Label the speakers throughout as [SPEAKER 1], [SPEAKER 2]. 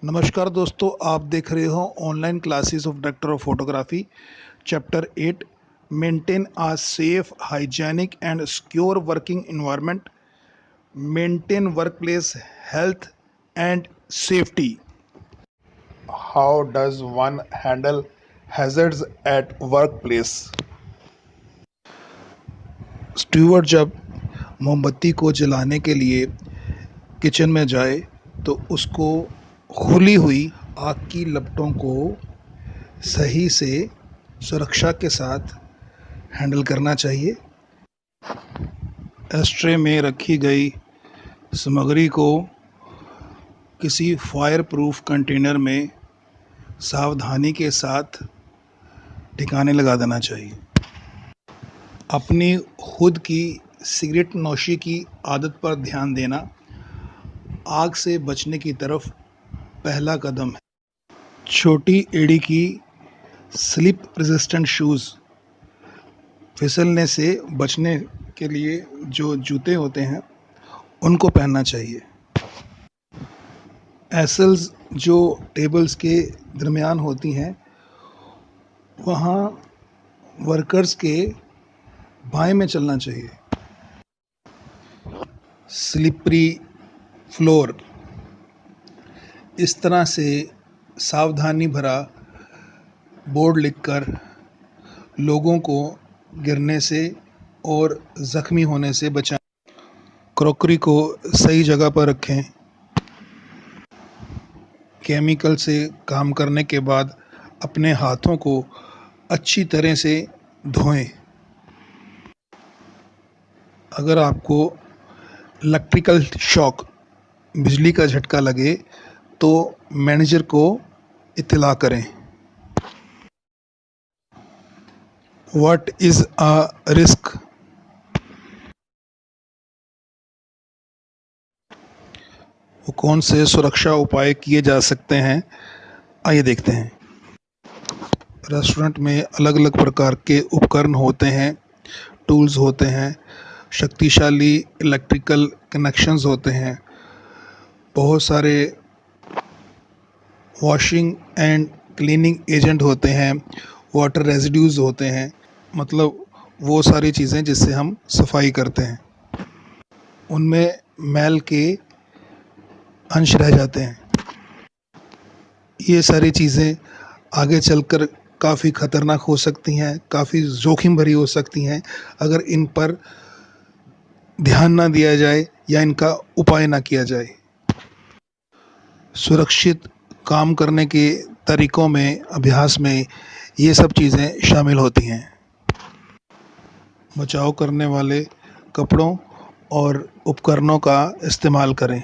[SPEAKER 1] नमस्कार दोस्तों, आप देख रहे हो online classes of director of photography chapter 8 maintain a safe hygienic and secure working environment, maintain workplace health and safety. How does one handle hazards at workplace? Steward जब मोमबत्ती को जलाने के लिए किचन में जाए तो उसको खुली हुई आग की लपटों को सही से सुरक्षा के साथ हैंडल करना चाहिए। एस्ट्रे में रखी गई सामग्री को किसी फायर प्रूफ कंटेनर में सावधानी के साथ ठिकाने लगा देना चाहिए। अपनी खुद की सिगरेट नोशी की आदत पर ध्यान देना आग से बचने की तरफ पहला कदम है। छोटी एड़ी की स्लिप रेजिस्टेंट शूज़, फिसलने से बचने के लिए जो जूते होते हैं उनको पहनना चाहिए। एसल्स जो टेबल्स के दरमियान होती हैं वहाँ वर्कर्स के बाएं में चलना चाहिए। स्लिपरी फ्लोर, इस तरह से सावधानी भरा बोर्ड लिखकर लोगों को गिरने से और ज़ख्मी होने से बचाएं। क्रॉकरी को सही जगह पर रखें। केमिकल से काम करने के बाद अपने हाथों को अच्छी तरह से धोएं। अगर आपको इलेक्ट्रिकल शॉक, बिजली का झटका लगे तो मैनेजर को इत्तला करें। What is a risk? वो कौन से सुरक्षा उपाय किए जा सकते हैं, आइए देखते हैं। रेस्टोरेंट में अलग अलग प्रकार के उपकरण होते हैं, टूल्स होते हैं, शक्तिशाली इलेक्ट्रिकल कनेक्शंस होते हैं, बहुत सारे वॉशिंग एंड क्लीनिंग एजेंट होते हैं, वाटर रेजिड्यूज़ होते हैं, मतलब वो सारी चीज़ें जिससे हम सफाई करते हैं, उनमें मैल के अंश रह जाते हैं। ये सारी चीज़ें आगे चलकर काफ़ी ख़तरनाक हो सकती हैं, काफ़ी जोखिम भरी हो सकती हैं अगर इन पर ध्यान ना दिया जाए या इनका उपाय ना किया जाए। सुरक्षित काम करने के तरीक़ों में, अभ्यास में ये सब चीज़ें शामिल होती हैं। बचाव करने वाले कपड़ों और उपकरणों का इस्तेमाल करें।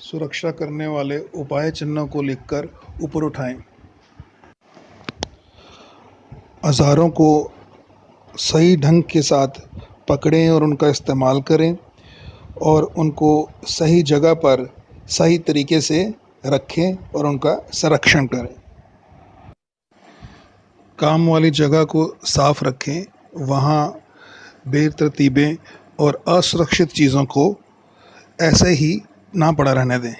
[SPEAKER 1] सुरक्षा करने वाले उपाय चिन्हों को लिखकर ऊपर उठाएं। औजारों को सही ढंग के साथ पकड़ें और उनका इस्तेमाल करें और उनको सही जगह पर सही तरीके से रखें और उनका संरक्षण करें। काम वाली जगह को साफ रखें, वहाँ बेतरतीबें और असुरक्षित चीज़ों को ऐसे ही ना पड़ा रहने दें।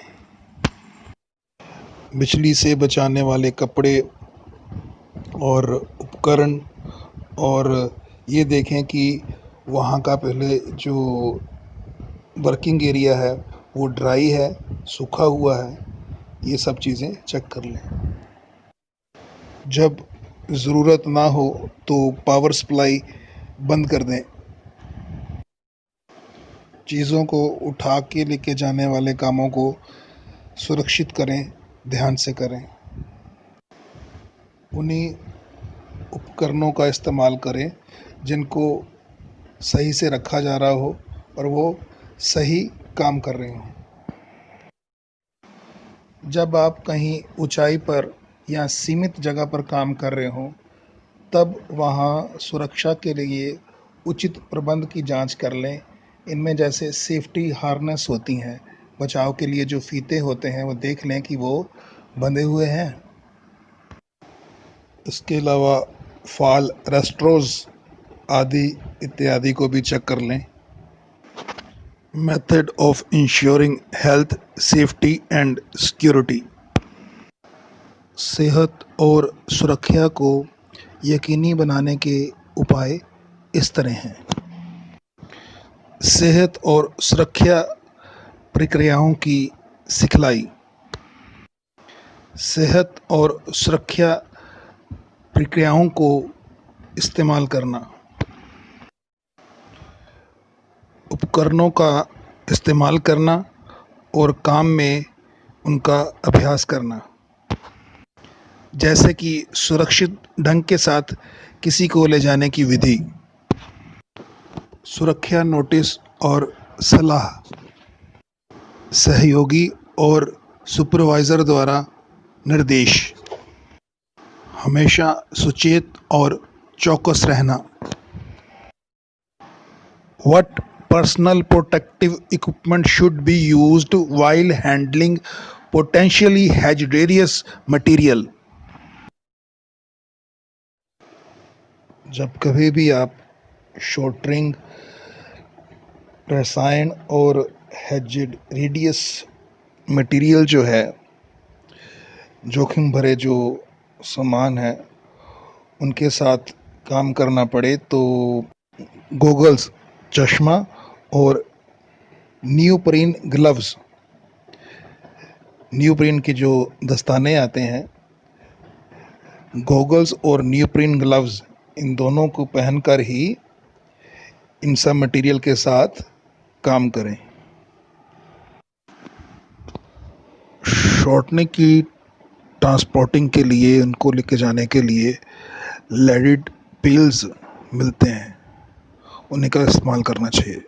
[SPEAKER 1] बिजली से बचाने वाले कपड़े और उपकरण, और ये देखें कि वहाँ का पहले जो वर्किंग एरिया है वो ड्राई है, सूखा हुआ है, ये सब चीज़ें चेक कर लें। जब ज़रूरत ना हो तो पावर सप्लाई बंद कर दें। चीज़ों को उठा के लेके जाने वाले कामों को सुरक्षित करें, ध्यान से करें। उन्हीं उपकरणों का इस्तेमाल करें जिनको सही से रखा जा रहा हो और वो सही काम कर रहे हों। जब आप कहीं ऊंचाई पर या सीमित जगह पर काम कर रहे हों तब वहाँ सुरक्षा के लिए उचित प्रबंध की जांच कर लें। इनमें जैसे सेफ्टी हार्नेस होती हैं, बचाव के लिए जो फीते होते हैं वो देख लें कि वो बंधे हुए हैं। इसके अलावा फॉल रेस्ट्रोज आदि इत्यादि को भी चेक कर लें। Method of ensuring health, safety and security. सेहत और सुरक्षा को यकीनी बनाने के उपाय इस तरह हैं। सेहत और सुरक्षा प्रक्रियाओं की सिखलाई। सेहत और सुरक्षा प्रक्रियाओं को इस्तेमाल करना। उपकरणों का इस्तेमाल करना और काम में उनका अभ्यास करना, जैसे कि सुरक्षित ढंग के साथ किसी को ले जाने की विधि। सुरक्षा नोटिस और सलाह। सहयोगी और सुपरवाइज़र द्वारा निर्देश। हमेशा सुचेत और चौकस रहना। What personal protective equipment should be used while handling potentially hazardous material? जब कभी भी आप शॉर्टरिंग रसायन और हैजर्डियस मटेरियल जो है, जोखिम भरे जो सामान है, उनके साथ काम करना पड़े तो गॉगल्स चश्मा और नियोप्रीन ग्लव्स, नियोप्रीन के जो दस्ताने आते हैं, गॉगल्स और नियोप्रीन ग्लव्स, इन दोनों को पहनकर ही इन सब मटेरियल के साथ काम करें। शॉर्टनिंग की ट्रांसपोर्टिंग के लिए, उनको लेके जाने के लिए लेडेड पेल्स मिलते हैं, उन्हीं का इस्तेमाल करना चाहिए।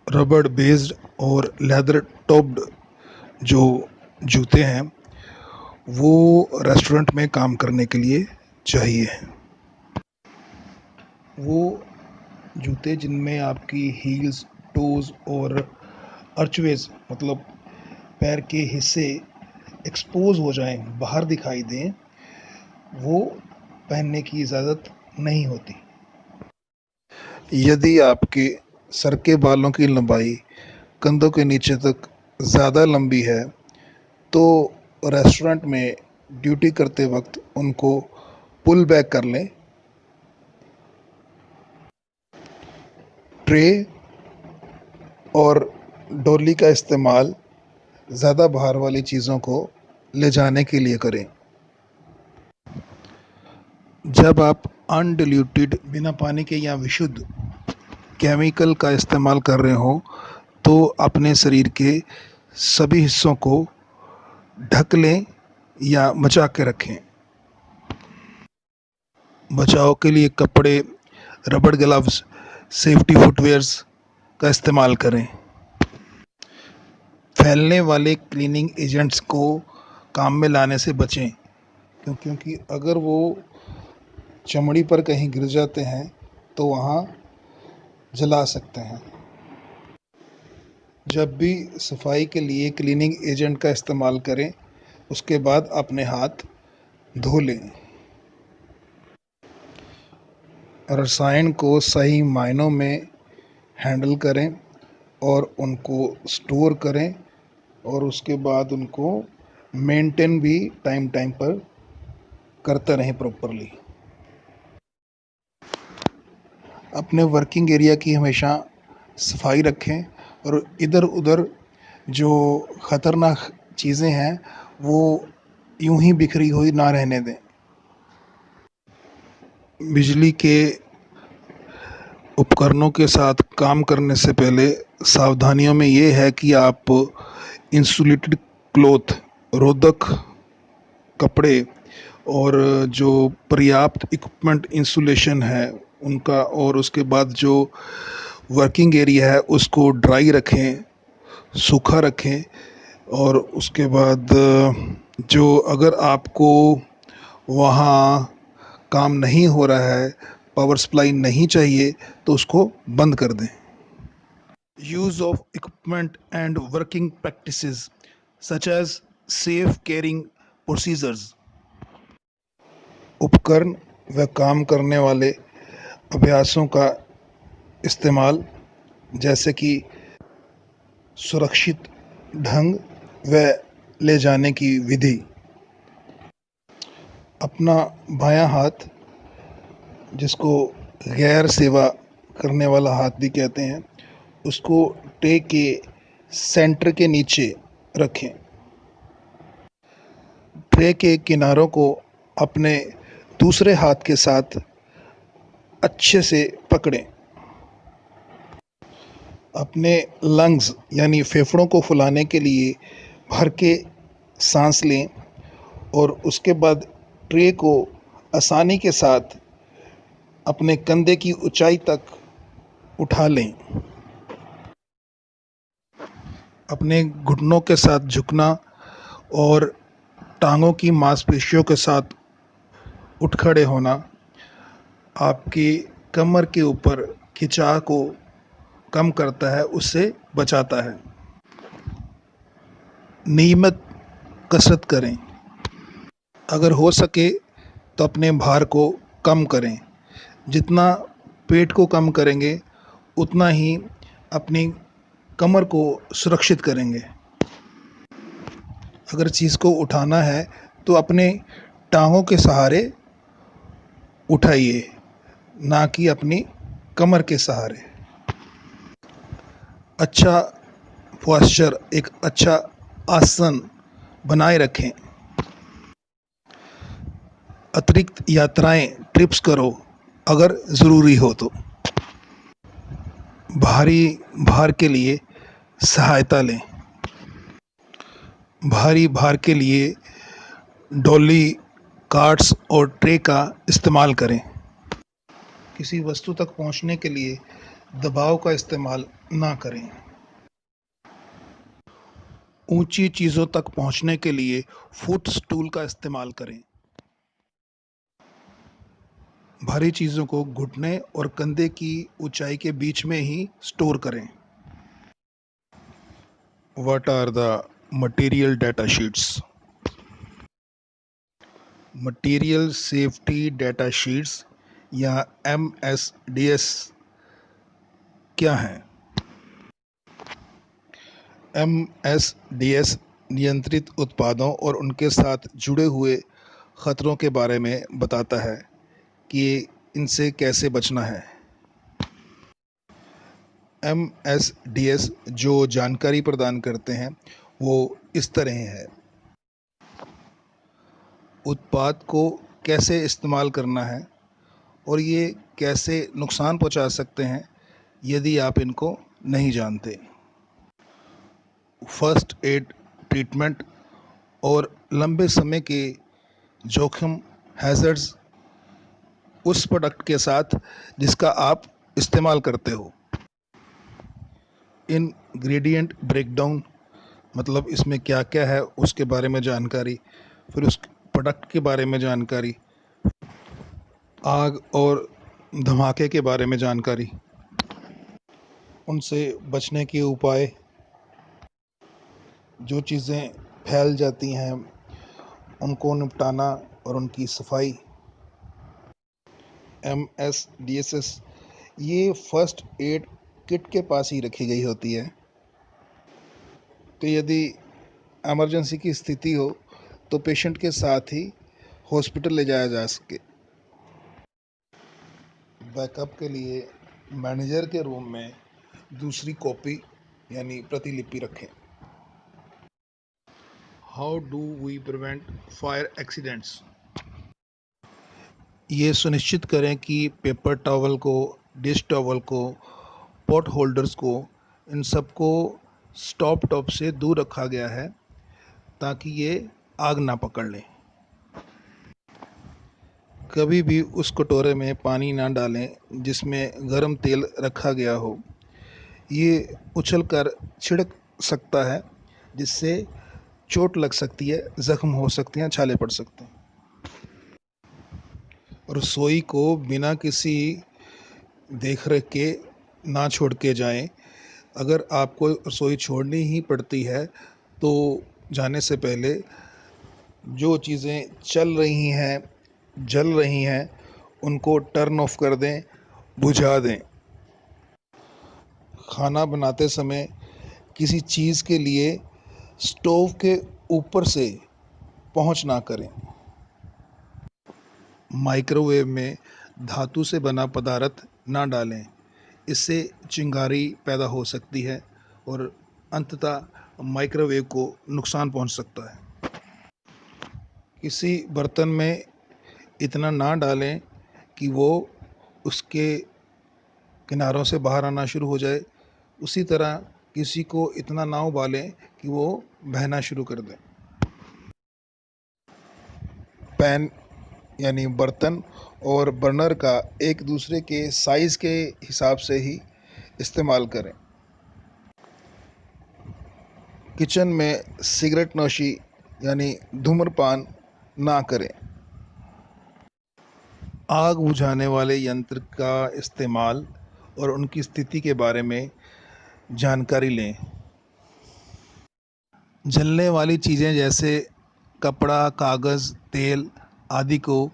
[SPEAKER 1] रबड़ बेस्ड और लेदर टॉप्ड जो जूते हैं वो रेस्टोरेंट में काम करने के लिए चाहिए। वो जूते जिनमें आपकी हील्स, टोज़ और अर्चवेज, मतलब पैर के हिस्से एक्सपोज हो जाएं, बाहर दिखाई दें, वो पहनने की इजाज़त नहीं होती। यदि आपके सर के बालों की लंबाई कंधों के नीचे तक ज़्यादा लंबी है तो रेस्टोरेंट में ड्यूटी करते वक्त उनको पुल बैक कर लें। ट्रे और डॉली का इस्तेमाल ज़्यादा भार वाली चीज़ों को ले जाने के लिए करें। जब आप अनडिल्यूटेड, बिना पानी के या विशुद्ध केमिकल का इस्तेमाल कर रहे हो तो अपने शरीर के सभी हिस्सों को ढक लें या बचा के रखें। बचाव के लिए कपड़े, रबड़ ग्लव्स, सेफ्टी फुटवेयर्स का इस्तेमाल करें। फैलने वाले क्लीनिंग एजेंट्स को काम में लाने से बचें, क्योंकि अगर वो चमड़ी पर कहीं गिर जाते हैं तो वहाँ जला सकते हैं। जब भी सफाई के लिए क्लीनिंग एजेंट का इस्तेमाल करें, उसके बाद अपने हाथ धो लें। रसायन को सही मायनों में हैंडल करें और उनको स्टोर करें और उसके बाद उनको मेंटेन भी टाइम टाइम पर करते रहें प्रॉपरली। अपने वर्किंग एरिया की हमेशा सफाई रखें और इधर उधर जो ख़तरनाक चीज़ें हैं वो यूं ही बिखरी हुई ना रहने दें। बिजली के उपकरणों के साथ काम करने से पहले सावधानियों में ये है कि आप इंसुलेटेड क्लॉथ, रोधक कपड़े और जो पर्याप्त इक्विपमेंट इंसुलेशन है उनका, और उसके बाद जो वर्किंग एरिया है उसको ड्राई रखें, सूखा रखें। और उसके बाद जो अगर आपको वहाँ काम नहीं हो रहा है, पावर सप्लाई नहीं चाहिए, तो उसको बंद कर दें। Use of equipment and working practices such as safe caring procedures. उपकरण व काम करने वाले अभ्यासों का इस्तेमाल जैसे कि सुरक्षित ढंग व ले जाने की विधि। अपना बायां हाथ, जिसको गैर सेवा करने वाला हाथ भी कहते हैं, उसको ट्रे के सेंटर के नीचे रखें। ट्रे के किनारों को अपने दूसरे हाथ के साथ अच्छे से पकड़ें। अपने लंग्स यानी फेफड़ों को फुलाने के लिए भर के सांस लें और उसके बाद ट्रे को आसानी के साथ अपने कंधे की ऊंचाई तक उठा लें। अपने घुटनों के साथ झुकना और टांगों की मांसपेशियों के साथ उठ खड़े होना आपकी कमर के ऊपर खिंचाव को कम करता है, उससे बचाता है। नियमित कसरत करें। अगर हो सके तो अपने भार को कम करें। जितना पेट को कम करेंगे उतना ही अपनी कमर को सुरक्षित करेंगे। अगर चीज़ को उठाना है तो अपने टांगों के सहारे उठाइए, ना कि अपनी कमर के सहारे। अच्छा पोस्चर, एक अच्छा आसन बनाए रखें। अतिरिक्त यात्राएं, ट्रिप्स करो अगर ज़रूरी हो तो। भारी भार के लिए सहायता लें। भारी भार के लिए डॉली, कार्ट्स और ट्रे का इस्तेमाल करें। किसी वस्तु तक पहुंचने के लिए दबाव का इस्तेमाल ना करें। ऊंची चीज़ों तक पहुंचने के लिए फुट स्टूल का इस्तेमाल करें। भारी चीज़ों को घुटने और कंधे की ऊंचाई के बीच में ही स्टोर करें। What are the material data sheets? Material safety data sheets या MSDS क्या हैं? MSDS नियंत्रित उत्पादों और उनके साथ जुड़े हुए खतरों के बारे में बताता है कि इनसे कैसे बचना है। MSDS जो जानकारी प्रदान करते हैं वो इस तरह है। उत्पाद को कैसे इस्तेमाल करना है और ये कैसे नुकसान पहुंचा सकते हैं यदि आप इनको नहीं जानते। फर्स्ट एड ट्रीटमेंट और लंबे समय के जोखिम हैज़र्ड्स उस प्रोडक्ट के साथ जिसका आप इस्तेमाल करते हो। इंग्रेडिएंट ब्रेकडाउन, मतलब इसमें क्या क्या है उसके बारे में जानकारी, फिर उस प्रोडक्ट के बारे में जानकारी, आग और धमाके के बारे में जानकारी, उनसे बचने के उपाय, जो चीज़ें फैल जाती हैं उनको निपटाना और उनकी सफाई। MSDS ये फर्स्ट एड किट के पास ही रखी गई होती है, तो यदि इमरजेंसी की स्थिति हो तो पेशेंट के साथ ही हॉस्पिटल ले जाया जा सके। बैकअप के लिए मैनेजर के रूम में दूसरी कॉपी यानी प्रतिलिपि रखें। How do we prevent fire accidents? ये सुनिश्चित करें कि पेपर टॉवल को, डिश टॉवल को, पॉट होल्डर्स को, इन सबको स्टॉप टॉप से दूर रखा गया है ताकि ये आग ना पकड़ लें। कभी भी उस कटोरे में पानी ना डालें जिसमें गर्म तेल रखा गया हो। ये उछल कर छिड़क सकता है जिससे चोट लग सकती है, ज़ख्म हो सकते हैं, छाले पड़ सकते हैं। रसोई को बिना किसी देख रेख के ना छोड़ के जाएं। अगर आपको रसोई छोड़नी ही पड़ती है तो जाने से पहले जो चीज़ें चल रही हैं, जल रही हैं, उनको टर्न ऑफ कर दें, बुझा दें। खाना बनाते समय किसी चीज़ के लिए स्टोव के ऊपर से पहुंच ना करें। माइक्रोवेव में धातु से बना पदार्थ ना डालें, इससे चिंगारी पैदा हो सकती है और अंततः माइक्रोवेव को नुकसान पहुंच सकता है। किसी बर्तन में इतना ना डालें कि वो उसके किनारों से बाहर आना शुरू हो जाए। उसी तरह किसी को इतना ना उबालें कि वो बहना शुरू कर दें। पैन यानी बर्तन और बर्नर का एक दूसरे के साइज़ के हिसाब से ही इस्तेमाल करें। किचन में सिगरेट नोशी यानी धूम्रपान ना करें। आग बुझाने वाले यंत्र का इस्तेमाल और उनकी स्थिति के बारे में जानकारी लें। जलने वाली चीज़ें जैसे कपड़ा, कागज़, तेल आदि को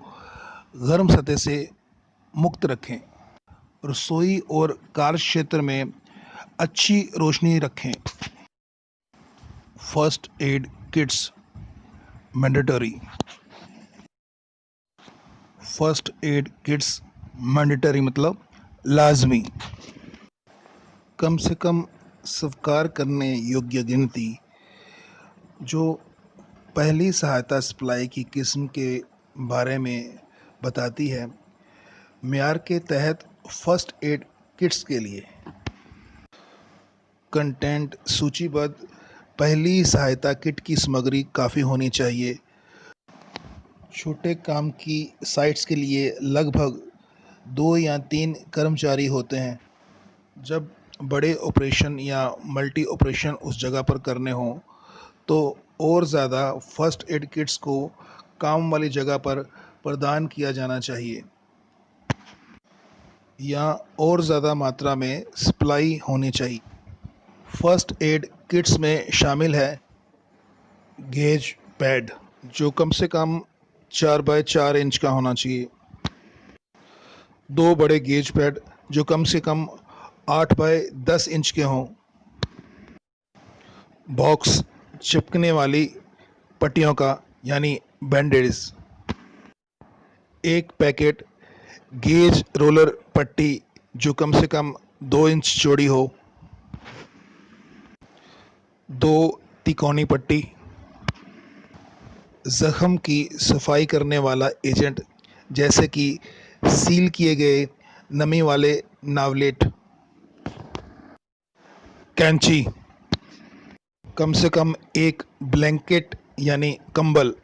[SPEAKER 1] गर्म सतह से मुक्त रखें। रसोई और कार्य क्षेत्र में अच्छी रोशनी रखें। First aid kits mandatory. First aid kits mandatory मतलब लाजमी। कम से कम स्वीकार करने योग्य गिनती जो पहली सहायता सप्लाई की किस्म के बारे में बताती है, म्यार के तहत फर्स्ट एड किट्स के लिए। कंटेंट सूचीबद्ध पहली सहायता किट की सामग्री काफ़ी होनी चाहिए। छोटे काम की साइट्स के लिए लगभग 2 या 3 कर्मचारी होते हैं। जब बड़े ऑपरेशन या मल्टी ऑपरेशन उस जगह पर करने हों तो और ज़्यादा फर्स्ट एड किट्स को काम वाली जगह पर प्रदान किया जाना चाहिए या और ज़्यादा मात्रा में सप्लाई होनी चाहिए। फर्स्ट एड किट्स में शामिल है गेज पैड जो कम से कम 4 बाय 4 इंच का होना चाहिए। 2 बड़े गेज पैड जो कम से कम 8 बाय 10 इंच के हों। बॉक्स चिपकने वाली पट्टियों का यानी बैंडेड्स। एक पैकेट गेज रोलर पट्टी जो कम से कम 2 इंच चौड़ी हो। 2 तिकोनी पट्टी। जख्म की सफाई करने वाला एजेंट जैसे कि सील किए गए नमी वाले नावलेट। कैंची। कम से कम एक ब्लैंकेट यानी कंबल।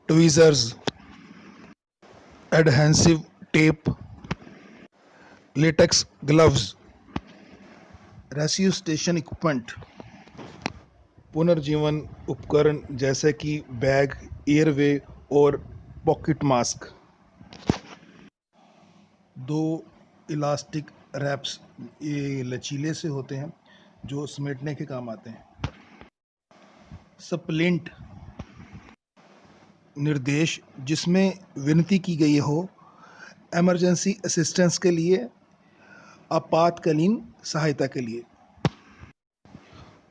[SPEAKER 1] Tweezers. Adhesive tape. Latex gloves. Resuscitation equipment. पुनर्जीवन उपकरण जैसे कि बैग, एयरवे और पॉकेट मास्क। 2 इलास्टिक रैप्स, ये लचीले से होते हैं जो समेटने के काम आते हैं। स्प्लिंट निर्देश जिसमें विनती की गई हो इमरजेंसी असिस्टेंस के लिए, आपातकालीन सहायता के लिए।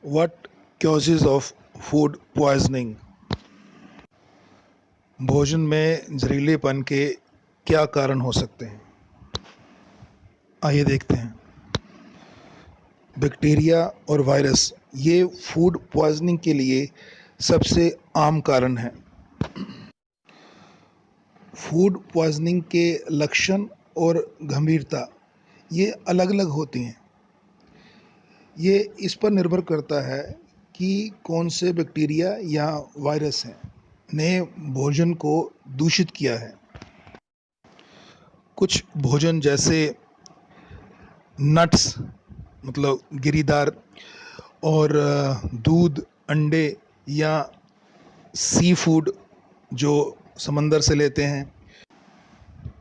[SPEAKER 1] What causes of food poisoning. भोजन में जहरीलेपन के क्या कारण हो सकते हैं, आइए देखते हैं। बैक्टीरिया और वायरस ये फूड पॉइजनिंग के लिए सबसे आम कारण हैं। फूड पॉइजनिंग के लक्षण और गंभीरता ये अलग अलग होती हैं। ये इस पर निर्भर करता है कि कौन से बैक्टीरिया या वायरस हैं ने भोजन को दूषित किया है। कुछ भोजन जैसे नट्स मतलब गिरीदार और दूध, अंडे या सी फूड जो समंदर से लेते हैं,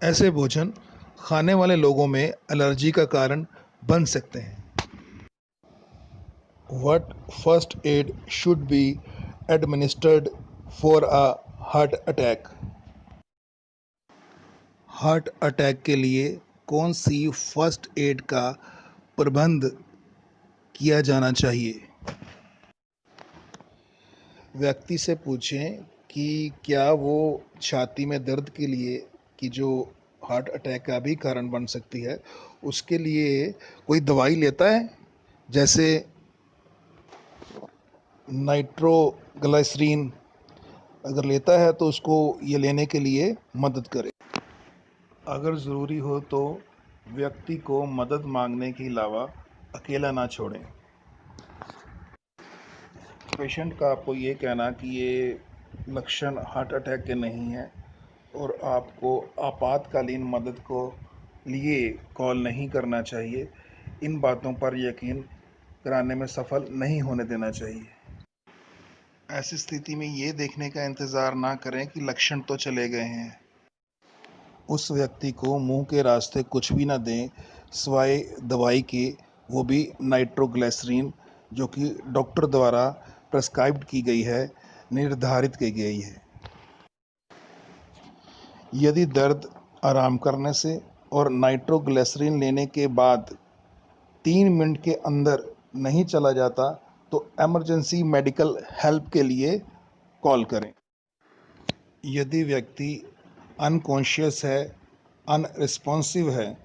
[SPEAKER 1] ऐसे भोजन खाने वाले लोगों में एलर्जी का कारण बन सकते हैं। What first aid should be administered for a heart attack? Heart attack के लिए कौन सी फर्स्ट एड का प्रबंध किया जाना चाहिए। व्यक्ति से पूछें कि क्या वो छाती में दर्द के लिए कि जो हार्ट अटैक का भी कारण बन सकती है, उसके लिए कोई दवाई लेता है, जैसे नाइट्रोग्लिसरीन। अगर लेता है तो उसको ये लेने के लिए मदद करें। अगर ज़रूरी हो तो व्यक्ति को मदद मांगने के अलावा अकेला ना छोड़ें। पेशेंट का आपको ये कहना कि ये लक्षण हार्ट अटैक के नहीं हैं और आपको आपातकालीन मदद को लिए कॉल नहीं करना चाहिए, इन बातों पर यकीन कराने में सफल नहीं होने देना चाहिए। ऐसी स्थिति में ये देखने का इंतज़ार ना करें कि लक्षण तो चले गए हैं। उस व्यक्ति को मुंह के रास्ते कुछ भी ना दें सिवाय दवाई के, वो भी नाइट्रोग्लिसरीन, जो कि डॉक्टर द्वारा प्रेस्क्राइब्ड की गई है, निर्धारित की गई है। यदि दर्द आराम करने से और नाइट्रोग्लिसरीन लेने के बाद 3 मिनट के अंदर नहीं चला जाता तो इमरजेंसी मेडिकल हेल्प के लिए कॉल करें। यदि व्यक्ति अनकॉन्शियस है, अनरिस्पॉन्सिव है,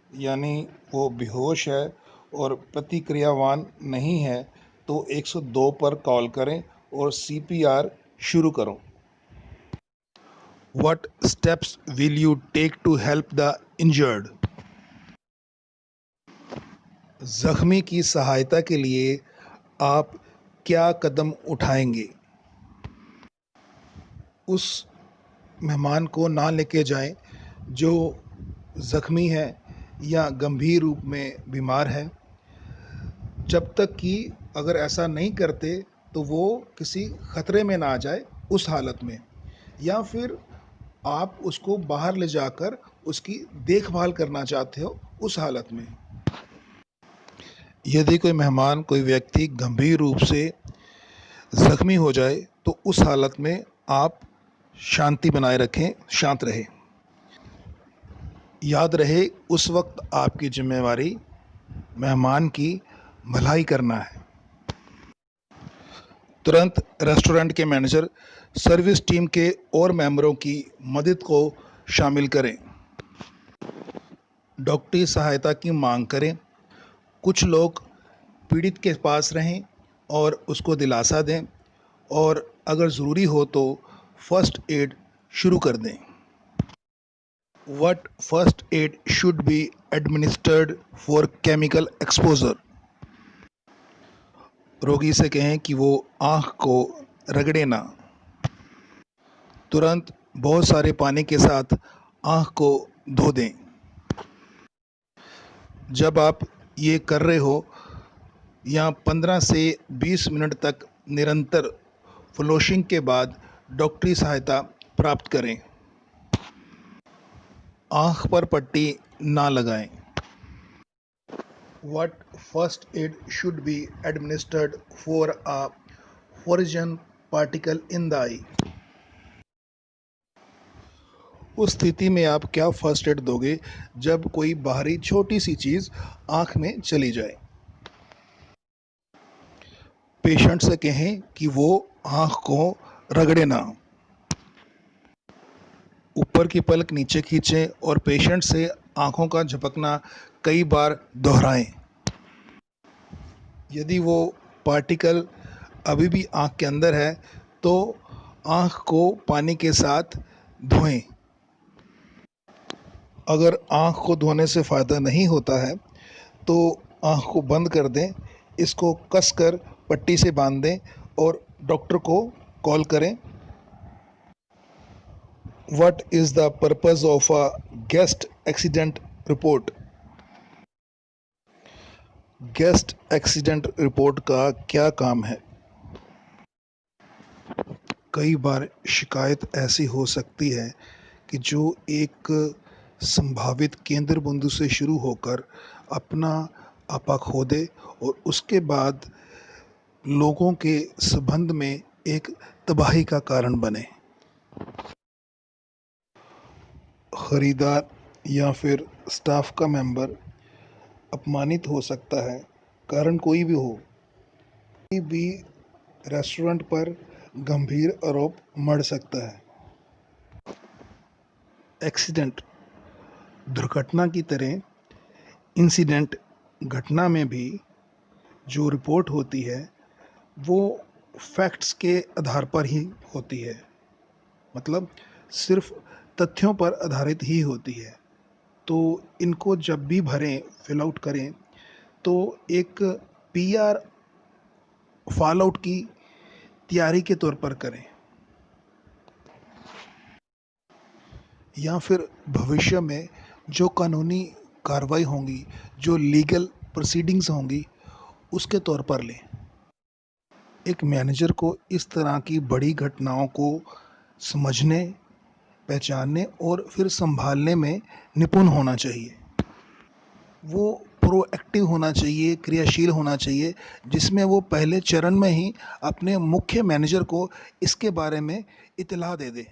[SPEAKER 1] यानी वो बेहोश है और प्रतिक्रियावान नहीं है, तो 102 पर कॉल करें और CPR शुरू करो। What steps will you take to help the injured? जख्मी की सहायता के लिए आप क्या कदम उठाएंगे? उस मेहमान को ना लेके जाएं जो ज़ख्मी है या गंभीर रूप में बीमार है, जब तक कि अगर ऐसा नहीं करते तो वो किसी ख़तरे में ना आ जाए उस हालत में, या फिर आप उसको बाहर ले जाकर उसकी देखभाल करना चाहते हो उस हालत में। यदि कोई मेहमान, कोई व्यक्ति गंभीर रूप से ज़ख्मी हो जाए तो उस हालत में आप शांति बनाए रखें, शांत रहें। याद रहे, उस वक्त आपकी जिम्मेवारी मेहमान की भलाई करना है। तुरंत रेस्टोरेंट के मैनेजर, सर्विस टीम के और मेंबरों की मदद को शामिल करें। डॉक्टरी सहायता की मांग करें। कुछ लोग पीड़ित के पास रहें और उसको दिलासा दें, और अगर ज़रूरी हो तो फर्स्ट एड शुरू कर दें। What first aid should be administered for chemical exposure? रोगी से कहें कि वो आँख को रगड़े ना। तुरंत बहुत सारे पानी के साथ आँख को धो दें। जब आप ये कर रहे हो या 15 से 20 मिनट तक निरंतर फ्लोशिंग के बाद डॉक्टरी सहायता प्राप्त करें। आँख पर पट्टी ना लगाएं। What first aid should be administered for a foreign particle in the eye? उस स्थिति में आप क्या फर्स्ट एड दोगे जब कोई बाहरी छोटी सी चीज़ आँख में चली जाए? पेशेंट से कहें कि वो आँख को रगड़े ना। ऊपर की पलक नीचे खींचें और पेशेंट से आँखों का झपकना कई बार दोहराएं। यदि वो पार्टिकल अभी भी आँख के अंदर है तो आँख को पानी के साथ धोएं। अगर आँख को धोने से फ़ायदा नहीं होता है तो आँख को बंद कर दें, इसको कसकर पट्टी से बांध दें और डॉक्टर को कॉल करें। What is the purpose of a guest accident report? Guest accident report का क्या काम है? कई बार शिकायत ऐसी हो सकती है कि जो एक संभावित केंद्र बिंदु से शुरू होकर अपना आपा खो दे और उसके बाद लोगों के संबंध में एक तबाही का कारण बने। खरीदार या फिर स्टाफ का मेंबर अपमानित हो सकता है, कारण कोई भी हो। कोई भी रेस्टोरेंट पर गंभीर आरोप मढ़ सकता है। एक्सीडेंट दुर्घटना की तरह इंसिडेंट घटना में भी जो रिपोर्ट होती है वो फैक्ट्स के आधार पर ही होती है, मतलब सिर्फ तथ्यों पर आधारित ही होती है। तो इनको जब भी भरें, फिल आउट करें, तो एक पीआर फॉल आउट की तैयारी के तौर पर करें, या फिर भविष्य में जो कानूनी कार्रवाई होंगी, जो लीगल प्रोसीडिंग्स होंगी, उसके तौर पर लें। एक मैनेजर को इस तरह की बड़ी घटनाओं को समझने, पहचानने और फिर संभालने में निपुण होना चाहिए। वो प्रोएक्टिव होना चाहिए, क्रियाशील होना चाहिए, जिसमें वो पहले चरण में ही अपने मुख्य मैनेजर को इसके बारे में इत्तला दे दे।